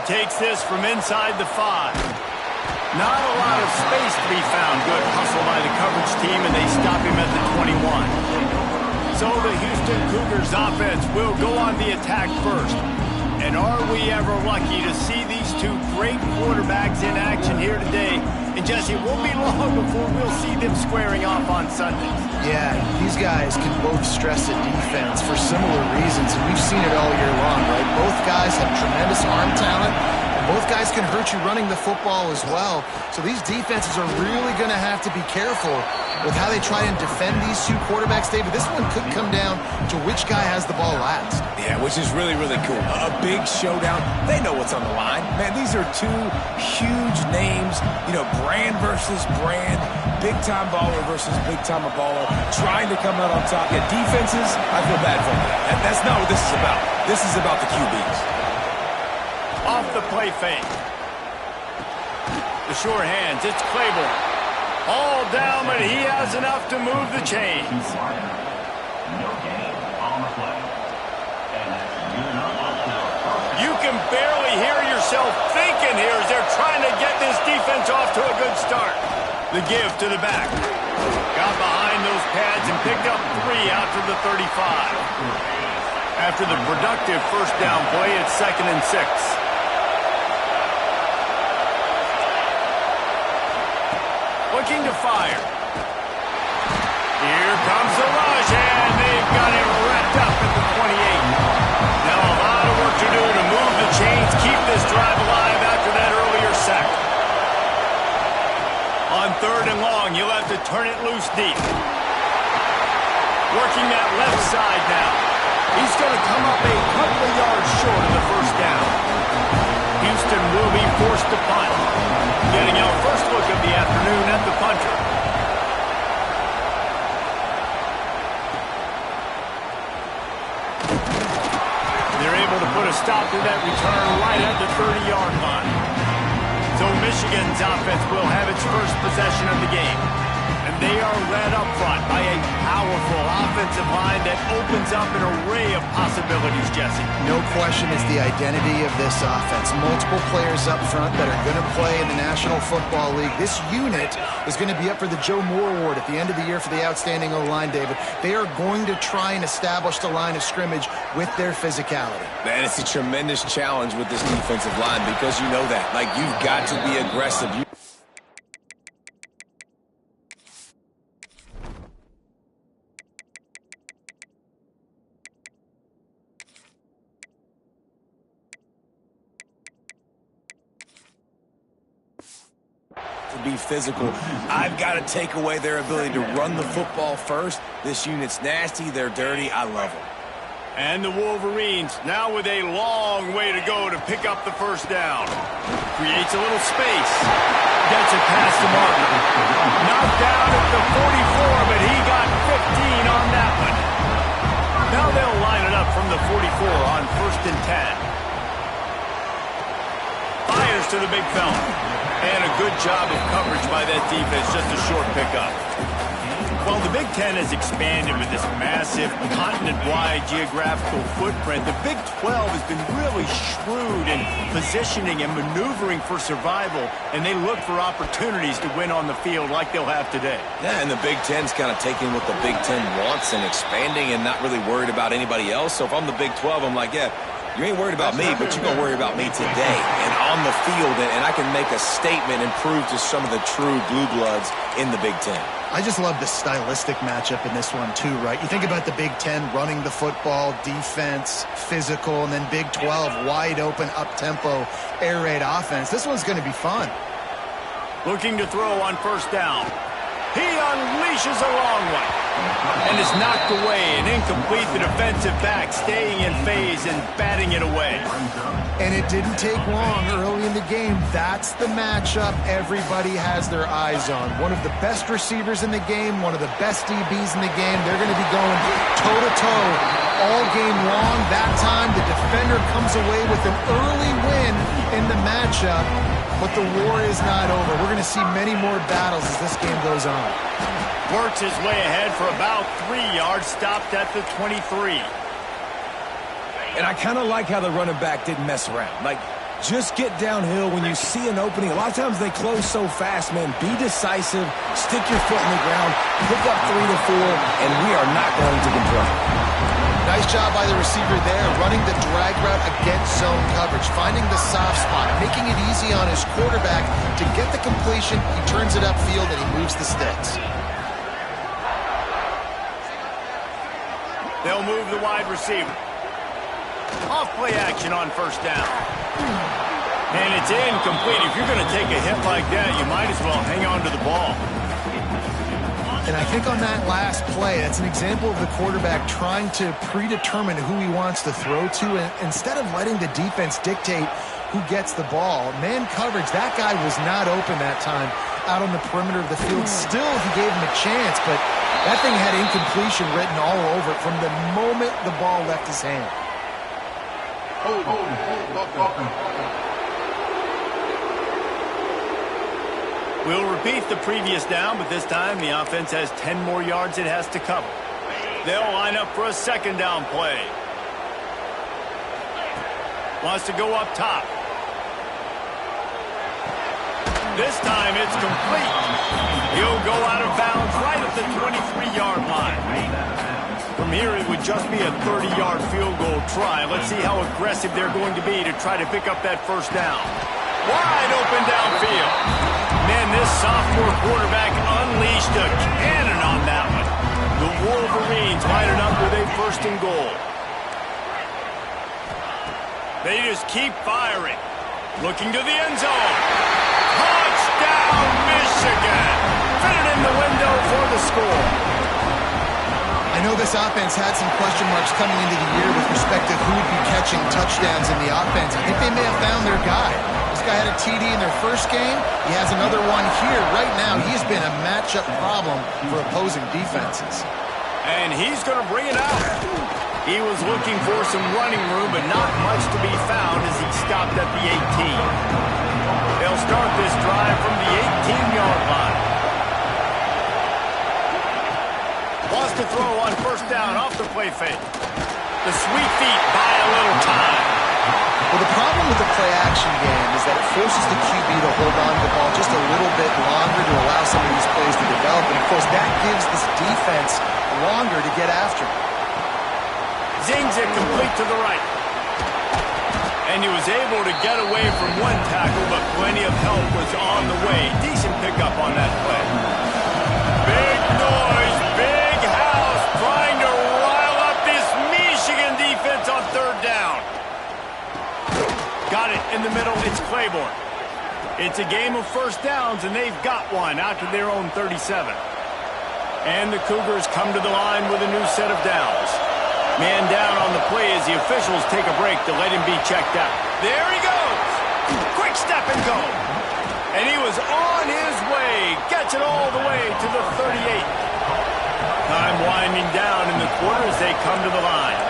takes this from inside the 5. Not a lot of space to be found. Good hustle by the coverage team, and they stop him at the 21. So the Houston Cougars offense will go on the attack first. And are we ever lucky to see these two great quarterbacks in action here today? And Jesse, it won't be long before we'll see them squaring off on Sundays. Yeah, these guys can both stress a defense for similar reasons, and we've seen it all year long, right? Both guys have tremendous arm talent, and both guys can hurt you running the football as well. So these defenses are really going to have to be careful with how they try and defend these two quarterbacks, David. This one could come down to which guy has the ball last. Yeah, which is really, really cool. A big showdown. They know what's on the line. Man, these are two huge names. You know, brand versus brand. Big-time baller versus big-time baller. Trying to come out on top. Yeah, defenses, I feel bad for them. That's not what this is about. This is about the QBs. Off the play fake. The short hands, it's Claiborne. All down, but he has enough to move the chains. No gain on the play. And that's good enough. You can barely hear yourself thinking here as they're trying to get this defense off to a good start. The give to the back. Got behind those pads and picked up 3 out to the 35. After the productive first down play, it's 2nd and 6. Looking to fire. Here comes the rush, and they've got it wrapped up at the 28. Now a lot of work to do to move the chains, keep this drive alive after that earlier sack. On 3rd and long, you'll have to turn it loose deep. Working that left side now. He's going to come up a couple of yards short of the first down. Houston will be forced to punt. Getting our first look of the afternoon at the punter. They're able to put a stop to that return right at the 30-yard line. So Michigan's offense will have its first possession of the game. And they are led up front by a powerful offensive line that opens up an array of possibilities, Jesse. No question it's the identity of this offense. Multiple players up front that are going to play in the National Football League. This unit is going to be up for the Joe Moore Award at the end of the year for the outstanding O-line, David. They are going to try and establish the line of scrimmage with their physicality. Man, it's a tremendous challenge with this defensive line because you know that. Like, you've got to be aggressive. Be physical. I've got to take away their ability to run the football first. This unit's nasty. They're dirty. I love them. And the Wolverines now with a long way to go to pick up the first down. Creates a little space. Gets it past the Martin. Knocked down at the 44, but he got 15 on that one. Now they'll line it up from the 44 on 1st and 10. Fires to the big fella. And a good job of coverage by that defense, just a short pickup. Well, the Big Ten has expanded with this massive continent-wide geographical footprint. The Big 12 has been really shrewd in positioning and maneuvering for survival, and they look for opportunities to win on the field like they'll have today. Yeah, and the Big Ten's kind of taking what the Big Ten wants and expanding and not really worried about anybody else. So if I'm the Big 12, I'm like, yeah, you ain't worried about me, but you're going to worry about me today and on the field, and I can make a statement and prove to some of the true blue bloods in the Big Ten. I just love the stylistic matchup in this one too, right? You think about the Big Ten running the football, defense, physical, and then Big 12 wide open, up-tempo, air raid offense. This one's going to be fun. Looking to throw on 1st down. He unleashes a long one. And is knocked away and incomplete. The defensive back staying in phase and batting it away. And it didn't take long early in the game. That's the matchup everybody has their eyes on. One of the best receivers in the game, one of the best DBs in the game. They're going to be going toe-to-toe all game long. That time, the defender comes away with an early win in the matchup. But the war is not over. We're going to see many more battles as this game goes on. Works his way ahead for about 3 yards, stopped at the 23. And I kind of like how the running back didn't mess around. Like, Just get downhill when you see an opening. A lot of times they close so fast, man. Be decisive, stick your foot in the ground, pick up 3 to 4, and we are not going to complain. Nice job by the receiver there, running the drag route against zone coverage, finding the soft spot, making it easy on his quarterback to get the completion. He turns it upfield and he moves the sticks. They'll move the wide receiver. Off play action on first down. And it's incomplete. If you're going to take a hit like that, you might as well hang on to the ball. And I think on that last play, that's an example of the quarterback trying to predetermine who he wants to throw to, and instead of letting the defense dictate who gets the ball. Man coverage, that guy was not open that time out on the perimeter of the field. Still, he gave him a chance, but that thing had incompletion written all over it from the moment the ball left his hand. We'll repeat the previous down, but this time the offense has 10 more yards it has to cover. They'll line up for a second down play. Wants to go up top. This time it's complete. He'll go out of bounds right at the 23-yard line. From here, it would just be a 30-yard field goal try. Let's see how aggressive they're going to be to try to pick up that first down. Wide open downfield. Man, this sophomore quarterback unleashed a cannon on that one. The Wolverines line it up with a first and goal. They just keep firing. Looking to the end zone. Touchdown, Michigan! Fit it in the window for the score. I know this offense had some question marks coming into the year with respect to who would be catching touchdowns in the offense. I think they may have found their guy. This guy had a TD in their first game. He has another one here. Right now, he's been a matchup problem for opposing defenses. And he's going to bring it out. He was looking for some running room, but not much to be found as he stopped at the 18. They'll start this drive from the 18-yard line. Wants to throw on first down off the play fake. The sweet feet buy a little time. Well, the problem with the play-action game is that it forces the QB to hold on to the ball just a little bit longer to allow some of these plays to develop. And, of course, that gives this defense longer to get after. Zings it complete to the right. And he was able to get away from one tackle, but plenty of help was on the way. Decent pickup on that play. Big noise, big house, trying to rile up this Michigan defense on third down. Got it in the middle, it's Claiborne. It's a game of first downs, and they've got one out to their own 37. And the Cougars come to the line with a new set of downs. Man down on the play as the officials take a break to let him be checked out. There he goes. Quick step and go. And he was on his way. Gets it all the way to the 38. Time winding down in the quarter as they come to the line.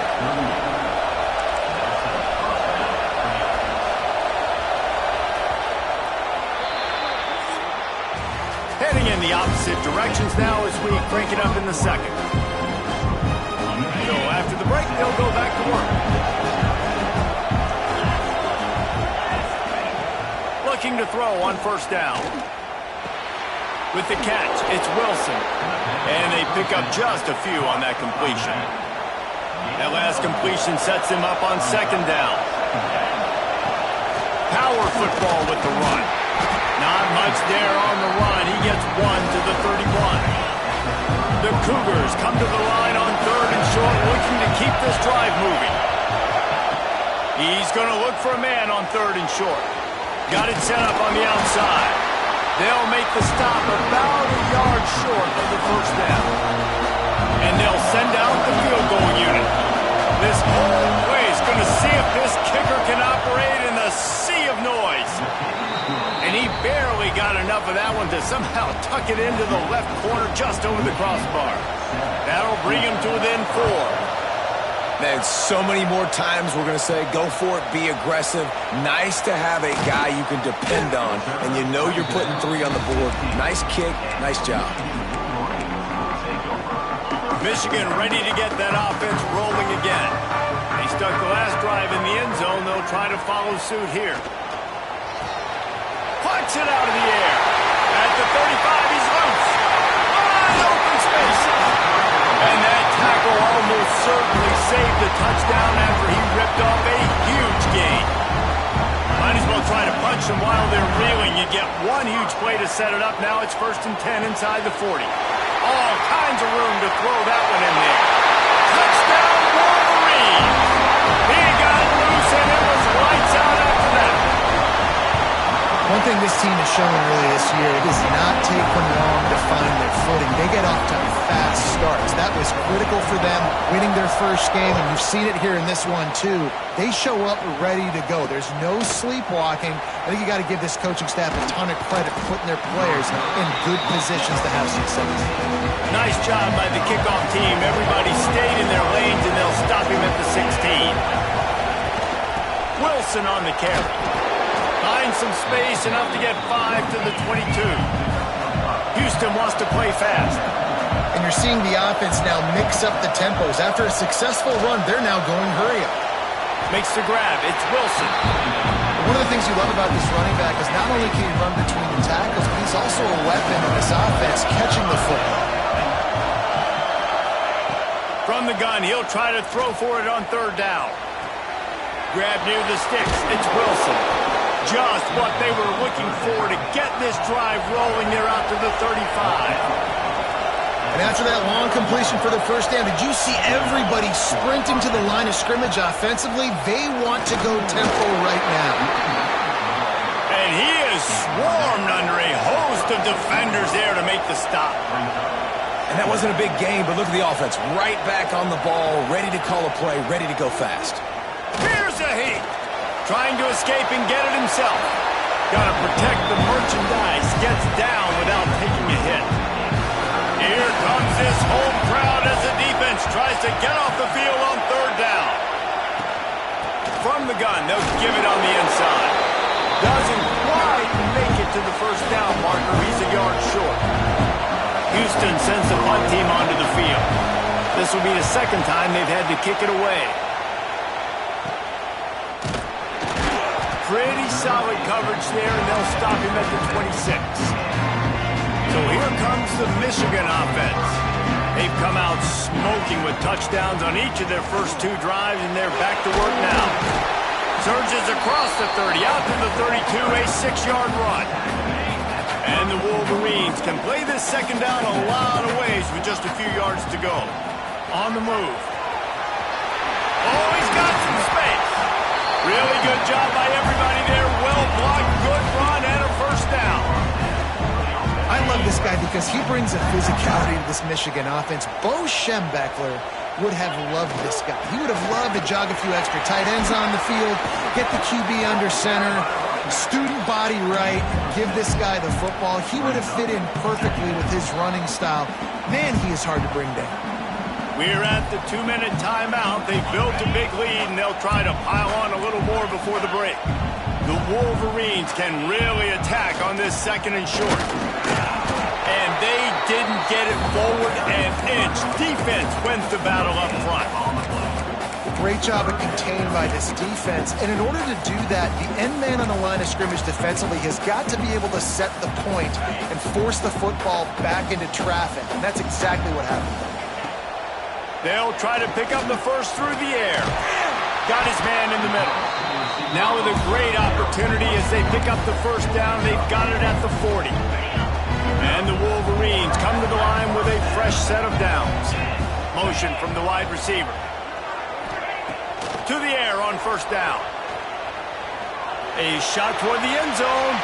Heading in the opposite directions now as we crank it up in the second. So after the break, they'll go back to work. Looking to throw on first down. With the catch, it's Wilson. And they pick up just a few on that completion. That last completion sets him up on second down. Power football with the run. Not much there on the run. He gets one to the 31. The Cougars come to the line on third and short, looking to keep this drive moving. He's going to look for a man on third and short. Got it set up on the outside. They'll make the stop about a yard short of the first down. And they'll send out the field goal unit. This whole play is going to see if this kicker can operate in the sea of noise. And he barely got enough of that one to somehow tuck it into the left corner just over the crossbar. That'll bring him to within 4. Man, so many more times we're going to say, go for it, be aggressive. Nice to have a guy you can depend on, and you know you're putting 3 on the board. Nice kick, nice job. Michigan ready to get that offense rolling again. They stuck the last drive in the end zone. They'll try to follow suit here. Kicks it out of the air. At the 35, he's loose. Wide open space. And that tackle almost certainly saved the touchdown after he ripped off a huge gain. Might as well try to punch them while they're reeling. You get one huge play to set it up. Now it's 1st and 10 inside the 40. All kinds of room to throw that one in there. Touchdown, Wolverine! He got loose, and it was lights out after that. One thing this team has shown early this year, it does not take them long to find their footing. They get off to fast starts. That was critical for them, winning their first game, and you've seen it here in this one too. They show up ready to go. There's no sleepwalking. I think you got to give this coaching staff a ton of credit for putting their players in good positions to have success. Nice job by the kickoff team. Everybody stayed in their lanes, and they'll stop him at the 16. Wilson on the carry. Finds some space, enough to get 5 to the 22. Houston wants to play fast. And you're seeing the offense now mix up the tempos. After a successful run, they're now going hurry up. Makes the grab. It's Wilson. One of the things you love about this running back is not only can he run between the tackles, but he's also a weapon in this offense, catching the football. From the gun, he'll try to throw for it on 3rd down. Grab near the sticks. It's Wilson. Just what they were looking for to get this drive rolling. They're out to the 35. And after that long completion for the first down, did you see everybody sprinting to the line of scrimmage offensively? They want to go tempo right now. And he is swarmed under a host of defenders there to make the stop. And that wasn't a big gain, but look at the offense. Right back on the ball, ready to call a play, ready to go fast. Here's a heat. Trying to escape and get it himself. Got to protect the merchandise. Gets down without taking a hit. Here comes this home crowd as the defense tries to get off the field on 3rd down. From the gun, they'll give it on the inside. Doesn't quite make it to the 1st down marker. He's a yard short. Houston sends the punt team onto the field. This will be the 2nd time they've had to kick it away. Pretty solid coverage there, and they'll stop him at the 26. So here comes the Michigan offense. They've come out smoking with touchdowns on each of their first 2 drives, and they're back to work now. Surges across the 30, out to the 32, a 6-yard run. And the Wolverines can play this 2nd down a lot of ways with just a few yards to go. On the move. Oh, he's got some space. Really good job by everybody there. Well blocked, good run, and a 1st down. I love this guy because he brings a physicality to this Michigan offense. Bo Schembechler would have loved this guy. He would have loved to jog a few extra tight ends on the field, get the QB under center, student body right, give this guy the football. He would have fit in perfectly with his running style. Man, he is hard to bring down. We're at the 2-minute timeout. They built a big lead, and they'll try to pile on a little more before the break. The Wolverines can really attack on this 2nd and short. And they didn't get it forward an inch. Defense wins the battle up front. Great job of contained by this defense. And in order to do that, the end man on the line of scrimmage defensively has got to be able to set the point and force the football back into traffic. And that's exactly what happened. They'll try to pick up the first through the air. Got his man in the middle. Now with a great opportunity as they pick up the 1st down, they've got it at the 40. And the Wolverines come to the line with a fresh set of downs. Motion from the wide receiver. To the air on 1st down. A shot toward the end zone.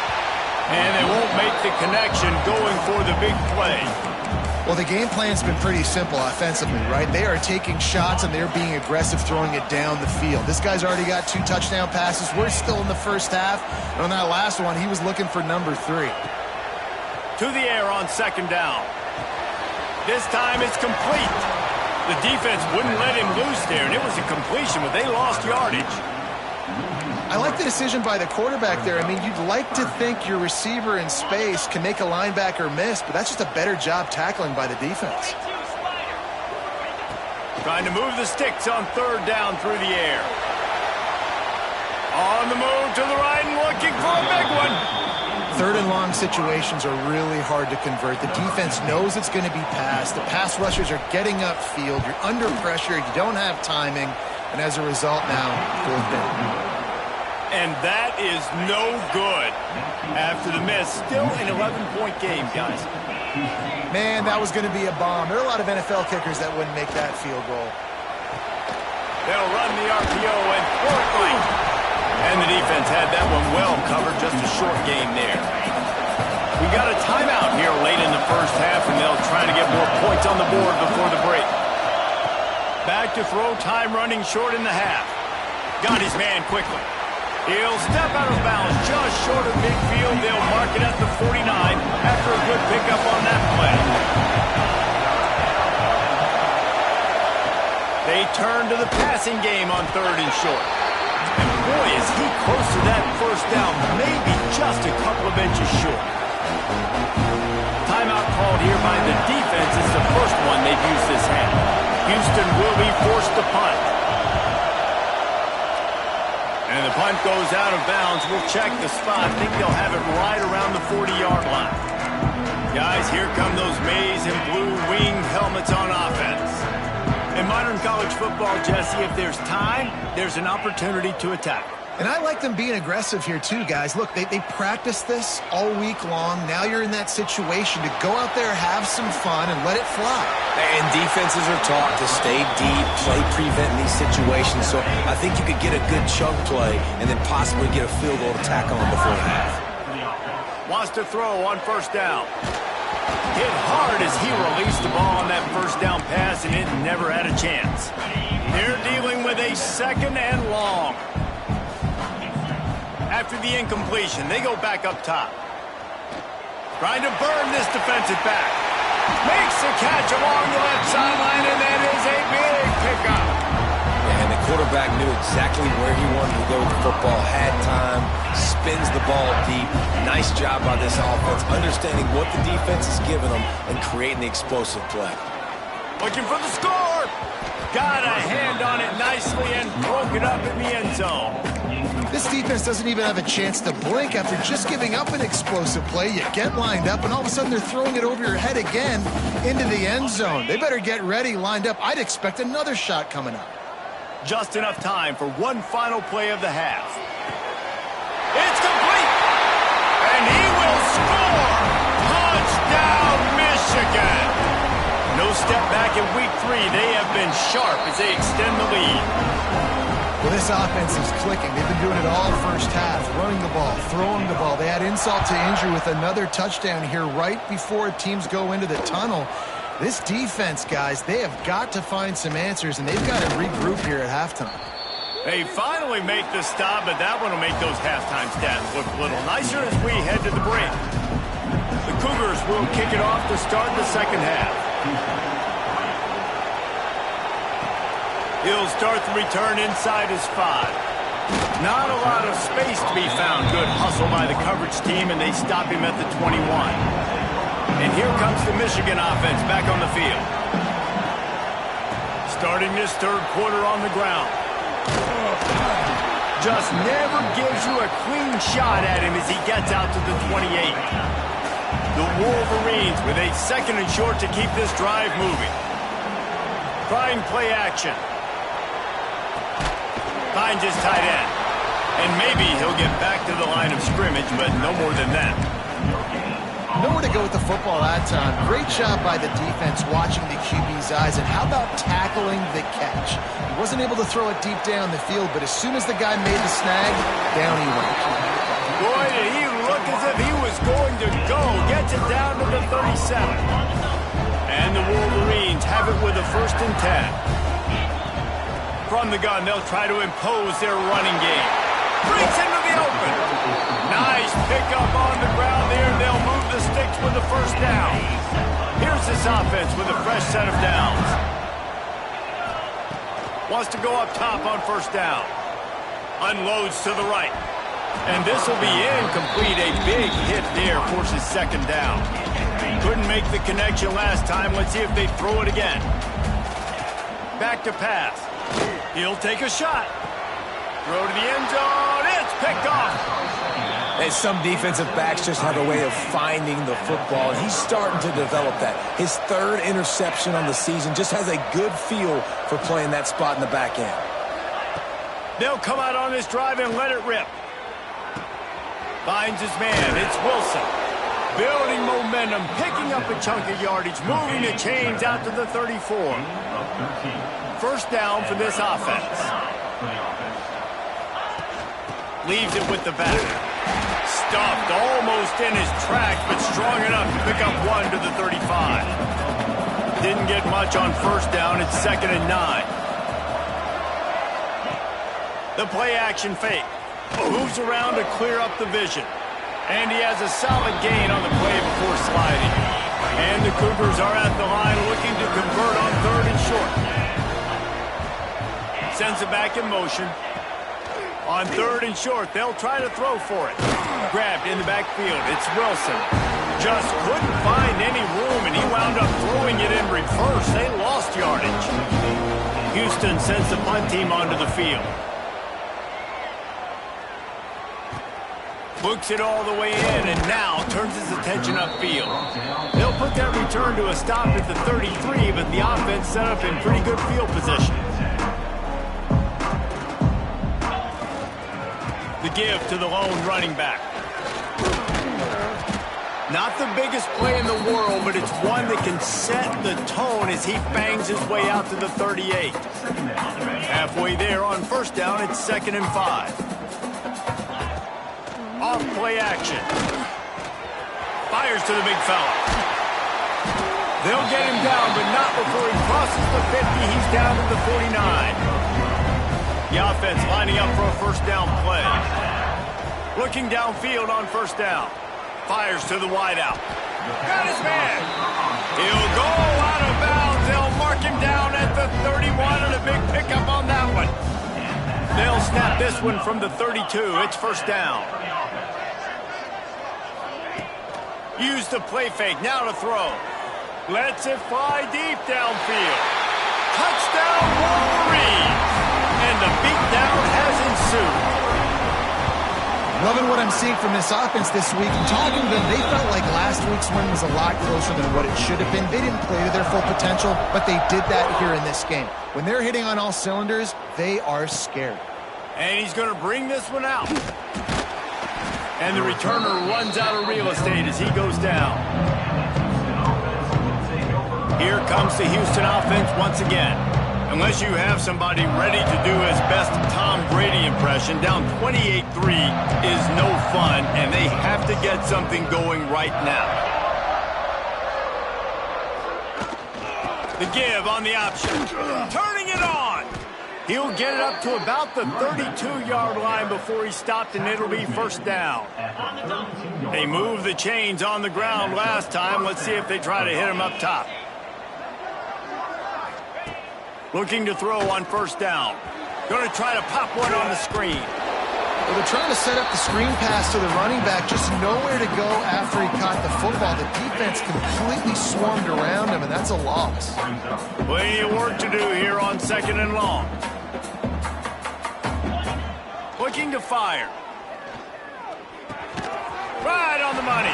And they won't make the connection going for the big play. Well, the game plan's been pretty simple offensively, right? They are taking shots and they're being aggressive throwing it down the field. This guy's already got 2 touchdown passes. We're still in the 1st half. And on that last one, he was looking for number 3. To the air on 2nd down. This time it's complete. The defense wouldn't let him loose there, and it was a completion, but they lost yardage. I like the decision by the quarterback there. I mean, you'd like to think your receiver in space can make a linebacker miss, but that's just a better job tackling by the defense. Trying to move the sticks on 3rd down through the air. On the move to the right and looking for a big one. Third and long situations are really hard to convert. The defense knows it's going to be passed. The pass rushers are getting upfield. You're under pressure. You don't have timing. And as a result now, fourth down. And that is no good. After the miss, still an 11-point game, guys. Man, that was going to be a bomb. There are a lot of NFL kickers that wouldn't make that field goal. They'll run the RPO and throw it right. And the defense had that one well covered. Just a short game there. We got a timeout here late in the first half, and they'll try to get more points on the board before the break. Back to throw, time running short in the half. Got his man quickly. He'll step out of bounds just short of midfield. They'll mark it at the 49 after a good pickup on that play. They turn to the passing game on third and short. And boy, is he close to that first down, maybe just a couple of inches short. Timeout called here by the defense. It's the first one they've used this half. Houston will be forced to punt. And the punt goes out of bounds. We'll check the spot. I think they'll have it right around the 40-yard line. Guys, here come those maize and blue winged helmets on offense. In modern college football, Jesse, if there's time, there's an opportunity to attack. And I like them being aggressive here too, guys. Look, they practice this all week long. Now you're in that situation to go out there, have some fun, and let it fly. And defenses are taught to stay deep, play prevent in these situations. So I think you could get a good chunk play and then possibly get a field goal to tackle on before the half. Wants to throw on first down. Hit hard as he released the ball on that first down pass, and it never had a chance. They're dealing with a second and long. After the incompletion, they go back up top. Trying to burn this defensive back. Makes the catch along the left sideline, and that is a big pickup. And the quarterback knew exactly where he wanted to go with the football, had time, spins the ball deep. Nice job by this offense, understanding what the defense is giving them and creating the explosive play. Looking for the score. Got a hand on it nicely and broke it up in the end zone. This defense doesn't even have a chance to blink after just giving up an explosive play. You get lined up, and all of a sudden they're throwing it over your head again into the end zone. They better get ready, lined up. I'd expect another shot coming up. Just enough time for one final play of the half. It's complete! And he will score! Touchdown, Michigan! No step back in week 3. They have been sharp as they extend the lead. Well, this offense is clicking. They've been doing it all first half, running the ball, throwing the ball. They had insult to injury with another touchdown here right before teams go into the tunnel. This defense, guys, they have got to find some answers, and they've got to regroup here at halftime. They finally make the stop, but that one will make those halftime stats look a little nicer as we head to the break. The Cougars will kick it off to start the second half. He'll start the return inside his 5. Not a lot of space to be found. Good hustle by the coverage team, and they stop him at the 21. And here comes the Michigan offense back on the field. Starting this third quarter on the ground. Just never gives you a clean shot at him as he gets out to the 28. The Wolverines with a second and short to keep this drive moving. Trying play action. Finds his tight end. And maybe he'll get back to the line of scrimmage, but no more than that. Nowhere to go with the football that time. Great job by the defense watching the QB's eyes. And how about tackling the catch? He wasn't able to throw it deep down the field, but as soon as the guy made the snag, down he went. Boy, did he look as if he was going to go. Gets it down to the 37. And the Wolverines have it with a 1st and 10. From the gun, they'll try to impose their running game. Breaks into the open. Nice pickup on the ground there. They'll move the sticks with the first down. Here's this offense with a fresh set of downs. Wants to go up top on first down. Unloads to the right. And this will be incomplete. A big hit there forces second down. Couldn't make the connection last time. Let's see if they throw it again. Back to pass. He'll take a shot. Throw to the end zone. It's picked off. And some defensive backs just have a way of finding the football, and he's starting to develop that. His third interception on the season, just has a good feel for playing that spot in the back end. They'll come out on this drive and let it rip. Finds his man. It's Wilson. Building momentum, picking up a chunk of yardage, moving the chains out to the 34. First down for this offense. Leaves it with the back. Stuffed almost in his tracks, but strong enough to pick up one to the 35. Didn't get much on first down. It's 2nd and 9. The play action fake. Moves around to clear up the vision. And he has a solid gain on the play before sliding. And the Cougars are at the line looking to convert on 3rd and short. Sends it back in motion. On 3rd and short, they'll try to throw for it. Grabbed in the backfield. It's Wilson. Just couldn't find any room, and he wound up throwing it in reverse. They lost yardage. Houston sends the punt team onto the field. Books it all the way in, and now turns his attention upfield. They'll put that return to a stop at the 33, but the offense set up in pretty good field position. The give to the lone running back. Not the biggest play in the world, but it's one that can set the tone as he bangs his way out to the 38. Halfway there on first down, it's 2nd and 5. Off play action. Fires to the big fella. They'll get him down, but not before he crosses the 50. He's down to the 49. The offense lining up for a first down play. Looking downfield on first down. Fires to the wideout. Got his man. He'll go out of bounds. They'll mark him down at the 31, and a big pickup on that one. They'll snap this one from the 32. It's first down. Use the play fake. Now to throw. Lets it fly deep downfield. Touchdown, Wolverines! And the beatdown has ensued. Loving what I'm seeing from this offense this week. And talking to them, they felt like last week's win was a lot closer than what it should have been. They didn't play to their full potential, but they did that here in this game. When they're hitting on all cylinders, they are scared. And he's going to bring this one out. And the returner runs out of real estate as he goes down. Here comes the Houston offense once again. Unless you have somebody ready to do his best Tom Brady impression, down 28-3 is no fun, and they have to get something going right now. The give on the option. Turning it on. He'll get it up to about the 32-yard line before he stopped, and it'll be first down. They moved the chains on the ground last time. Let's see if they try to hit him up top. Looking to throw on first down. Going to try to pop one on the screen. Well, they're trying to set up the screen pass to the running back, just nowhere to go after he caught the football. The defense completely swarmed around him, and that's a loss. Plenty of work to do here on 2nd and long. Looking to fire. Right on the money.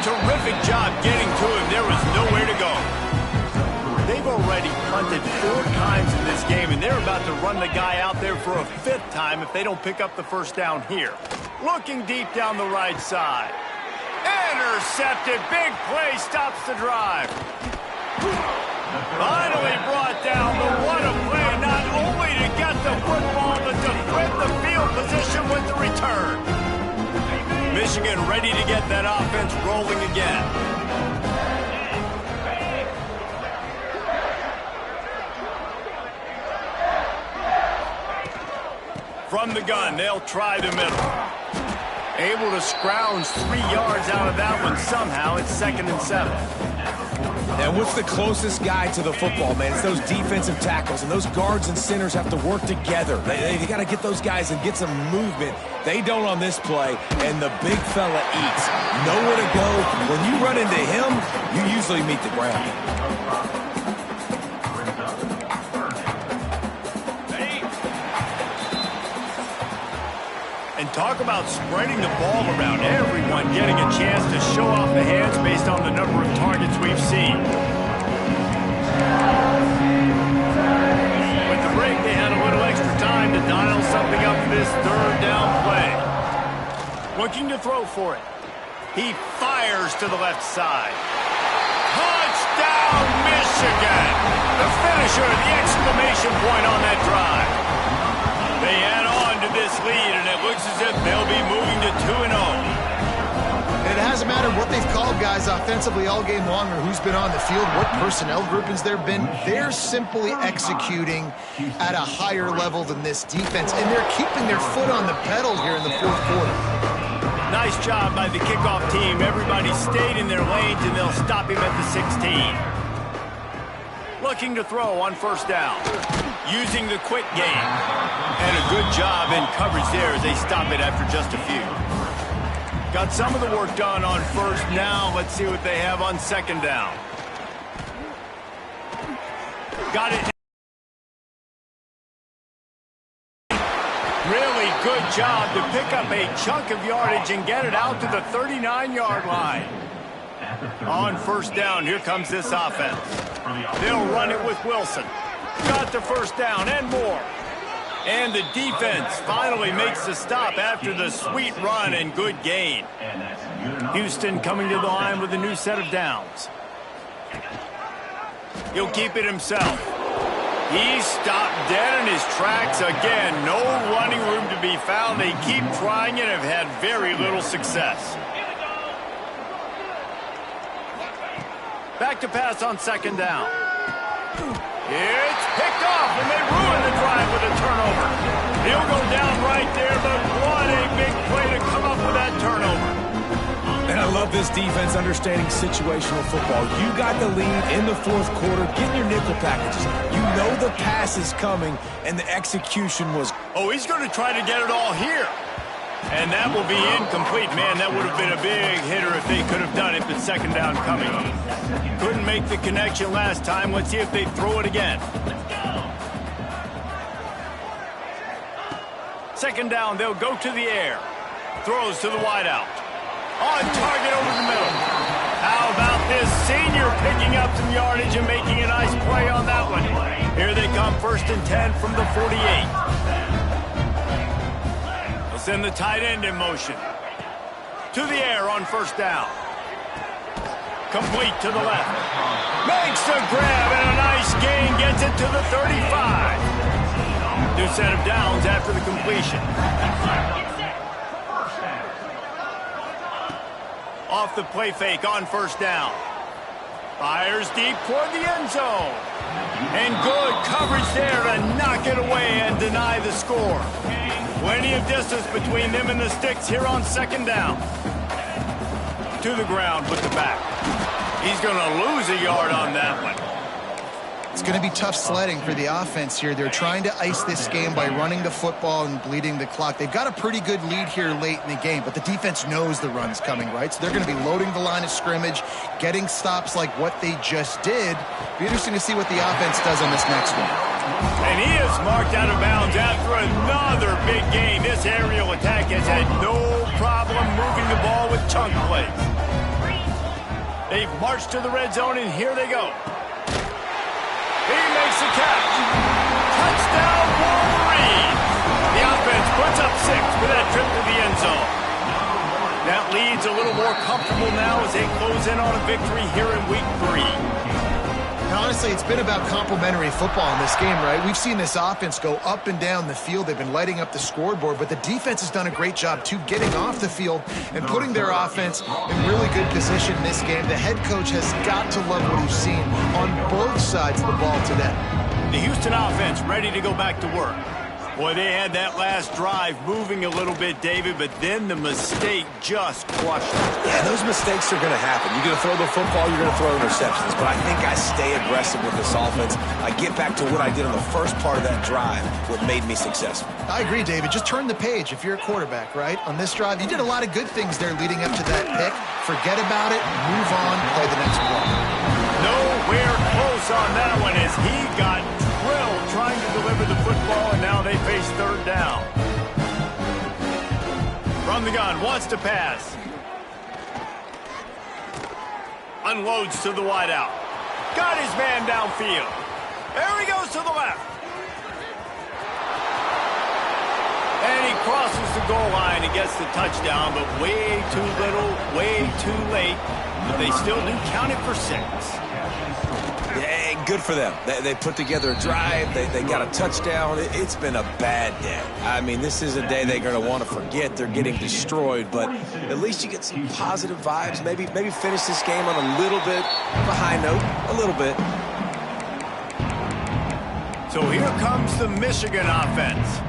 Terrific job getting to him. There was nowhere to go. They've already punted 4 times in this game, and they're about to run the guy out there for a 5th time if they don't pick up the first down here. Looking deep down the right side. Intercepted. Big play stops the drive. Finally brought down, but what a play, not only to get the football, but to thread the field position with the return. Michigan ready to get that offense rolling again. From the gun, they'll try the middle. Able to scrounge 3 yards out of that one somehow. It's 2nd and 7. And what's the closest guy to the football, man? It's those defensive tackles, and those guards and centers have to work together. They got to get those guys and get some movement. They don't on this play, and the big fella eats. Nowhere to go. When you run into him, you usually meet the ground. And talk about spreading the ball around. Everyone getting a chance to show off the hands based on the number of targets we've seen. With the break, they had a little extra time to dial something up for this third down play. Looking to throw for it. He fires to the left side. Touchdown, Michigan! The finisher, the exclamation point on that drive. They add on to this lead, and it looks as if they'll be moving to 2-0. It hasn't mattered what they've called guys offensively all game long or who's been on the field, what personnel groupings there have been. They're simply executing at a higher level than this defense, and they're keeping their foot on the pedal here in the fourth quarter. Nice job by the kickoff team. Everybody stayed in their lanes, and they'll stop him at the 16. Looking to throw on first down. Using the quick game. And a good job in coverage there as they stop it after just a few. Got some of the work done on first. Now let's see what they have on second down. Got it. Really good job to pick up a chunk of yardage and get it out to the 39-yard line. On first down, here comes this offense. They'll run it with Wilson. Got the first down and more. And the defense finally makes the stop after the sweet run and good gain. Houston coming to the line with a new set of downs. He'll keep it himself. He stopped dead in his tracks again. No running room to be found. They keep trying and have had very little success. Back to pass on second down. It's picked off, and they ruin the drive with a turnover. He'll go down right there, but what a big play to come up with that turnover. And I love this defense understanding situational football. You got the lead in the fourth quarter. Get your nickel packages. You know the pass is coming, and the execution was... Oh, he's going to try to get it all here. And that will be incomplete. Man, that would have been a big hitter if they could have done it, but second down coming. Couldn't make the connection last time. Let's see if they throw it again. Second down, they'll go to the air. Throws to the wideout. On target over the middle. How about this senior picking up some yardage and making a nice play on that one. Here they come, 1st and 10 from the 48. Send the tight end in motion. To the air on first down. Complete to the left. Makes a grab and a nice gain. Gets it to the 35. New set of downs after the completion. Off the play fake on first down. Fires deep toward the end zone. And good coverage there to knock it away and deny the score. Plenty of distance between them and the sticks here on second down. To the ground with the back. He's going to lose a yard on that one. It's going to be tough sledding for the offense here. They're trying to ice this game by running the football and bleeding the clock. They've got a pretty good lead here late in the game, but the defense knows the run's coming, right? So they're going to be loading the line of scrimmage, getting stops like what they just did. Be interesting to see what the offense does on this next one. And he is marked out of bounds after another big game. This aerial attack has had no problem moving the ball with chunk plays. They've marched to the red zone, and here they go. He makes the catch. Touchdown, Wolverine. The offense puts up 6 for that trip to the end zone. That lead's a little more comfortable now as they close in on a victory here in week 3. Now, honestly, it's been about complementary football in this game, right? We've seen this offense go up and down the field. They've been lighting up the scoreboard, but the defense has done a great job, too, getting off the field and putting their offense in really good position in this game. The head coach has got to love what he's seen on both sides of the ball today. The Houston offense ready to go back to work. Boy, they had that last drive moving a little bit, David, but then the mistake just crushed them. Yeah, those mistakes are going to happen. You're going to throw the football, you're going to throw interceptions. But I think I stay aggressive with this offense. I get back to what I did on the first part of that drive, what made me successful. I agree, David. Just turn the page if you're a quarterback, right? On this drive, you did a lot of good things there leading up to that pick. Forget about it, move on, play the next play. Nowhere close on that one as he got drilled trying to deliver the football, and now they face third down. the gun, wants to pass. Unloads to the wideout. Got his man downfield. There he goes to the left. And he crosses the goal line and gets the touchdown, but way too little, way too late. But they still do count it for 6. Yeah, good for them. They put together a drive. They got a touchdown. It's been a bad day. I mean, this is a day they're going to want to forget. They're getting destroyed, but at least you get some positive vibes. Maybe finish this game on a little bit of a high note, a little bit. So here comes the Michigan offense.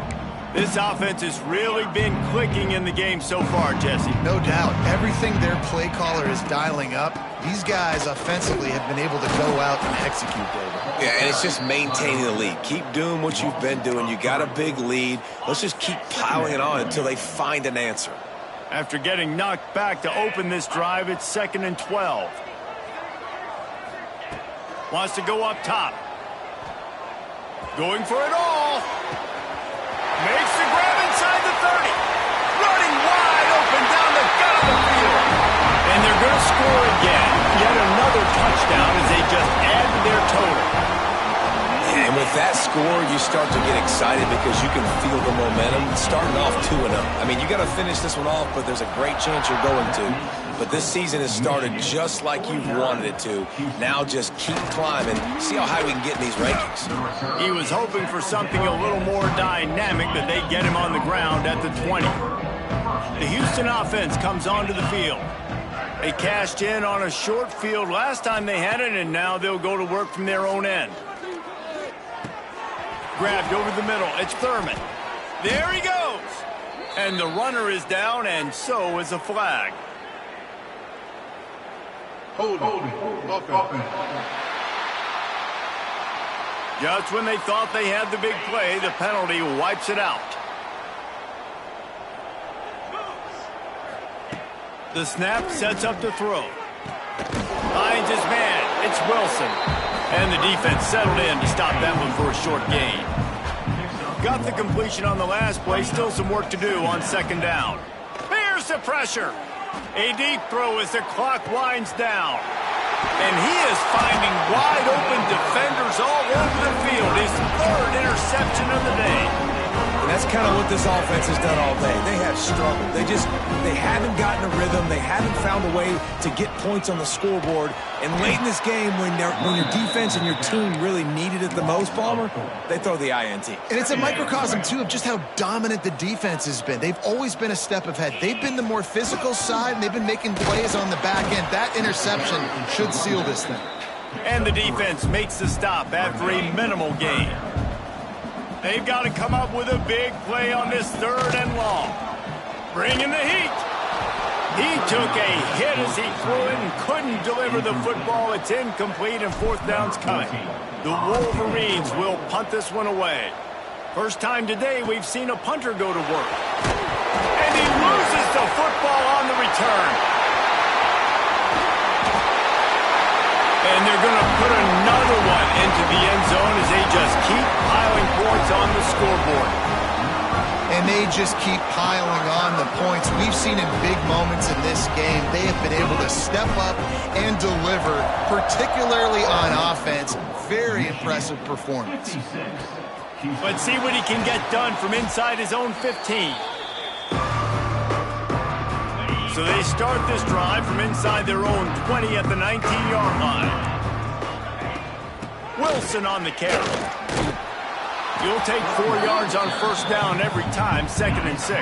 This offense has really been clicking in the game so far, Jesse. No doubt. Everything their play caller is dialing up, these guys offensively have been able to go out and execute, David. Yeah, and it's just maintaining the lead. Keep doing what you've been doing. You got a big lead. Let's just keep piling it on until they find an answer. After getting knocked back to open this drive, it's 2nd and 12. Wants to go up top. Going for it all. Makes the grab inside the 30. Running wide open down the gut of the field. And they're going to score again. Yet another touchdown as they just add to their total. And with that score, you start to get excited because you can feel the momentum starting off 2-0. I mean, you got to finish this one off, but there's a great chance you're going to. But this season has started just like you wanted it to. Now just keep climbing. See how high we can get in these rankings. He was hoping for something a little more dynamic, but they get him on the ground at the 20. The Houston offense comes onto the field. They cashed in on a short field last time they had it, and now they'll go to work from their own end. Grabbed over the middle. It's Thurman. There he goes. And the runner is down, and so is a flag. Hold on. Just when they thought they had the big play, the penalty wipes it out. The snap sets up to throw. Finds his man. It's Wilson. And the defense settled in to stop that one for a short gain. Got the completion on the last play. Still some work to do on 2nd down. Here's the pressure. A deep throw as the clock winds down. And he is finding wide open defenders all over the field. His 3rd interception of the day. And that's kind of what this offense has done all day. They have struggled. They haven't gotten a rhythm. They haven't found a way to get points on the scoreboard. And late in this game, when your defense and your team really needed it the most, Palmer, they throw the INT. And it's a microcosm, too, of just how dominant the defense has been. They've always been a step ahead. They've been the more physical side, and they've been making plays on the back end. That interception should seal this thing. And the defense makes the stop after a minimal gain. They've got to come up with a big play on this 3rd and long. Bringing the heat. He took a hit as he threw it and couldn't deliver the football. It's incomplete and 4th down's coming. The Wolverines will punt this one away. First time today we've seen a punter go to work. And he loses the football on the return. And they're going to put another one into the end zone as they just keep piling points on the scoreboard. And they just keep piling on the points. We've seen in big moments in this game, they have been able to step up and deliver, particularly on offense. Very impressive performance. Let's see what he can get done from inside his own 15. So they start this drive from inside their own 20 at the 19-yard line. Wilson on the carry. You'll take 4 yards on 1st down every time, 2nd and 6.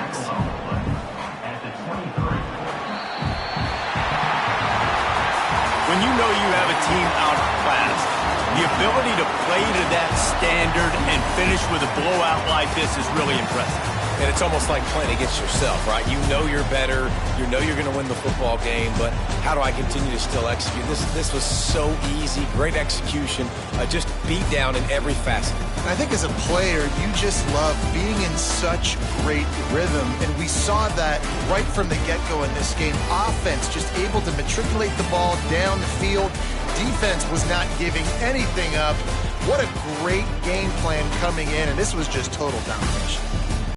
When you know you have a team outclassed, the ability to play to that standard and finish with a blowout like this is really impressive. And it's almost like playing against yourself, right? You know you're better. You know you're going to win the football game, but how do I continue to still execute? This was so easy. Great execution. Just beat down in every facet. I think as a player, you just love being in such great rhythm, and we saw that right from the get-go in this game. Offense just able to matriculate the ball down the field. Defense was not giving anything up. What a great game plan coming in, and this was just total domination.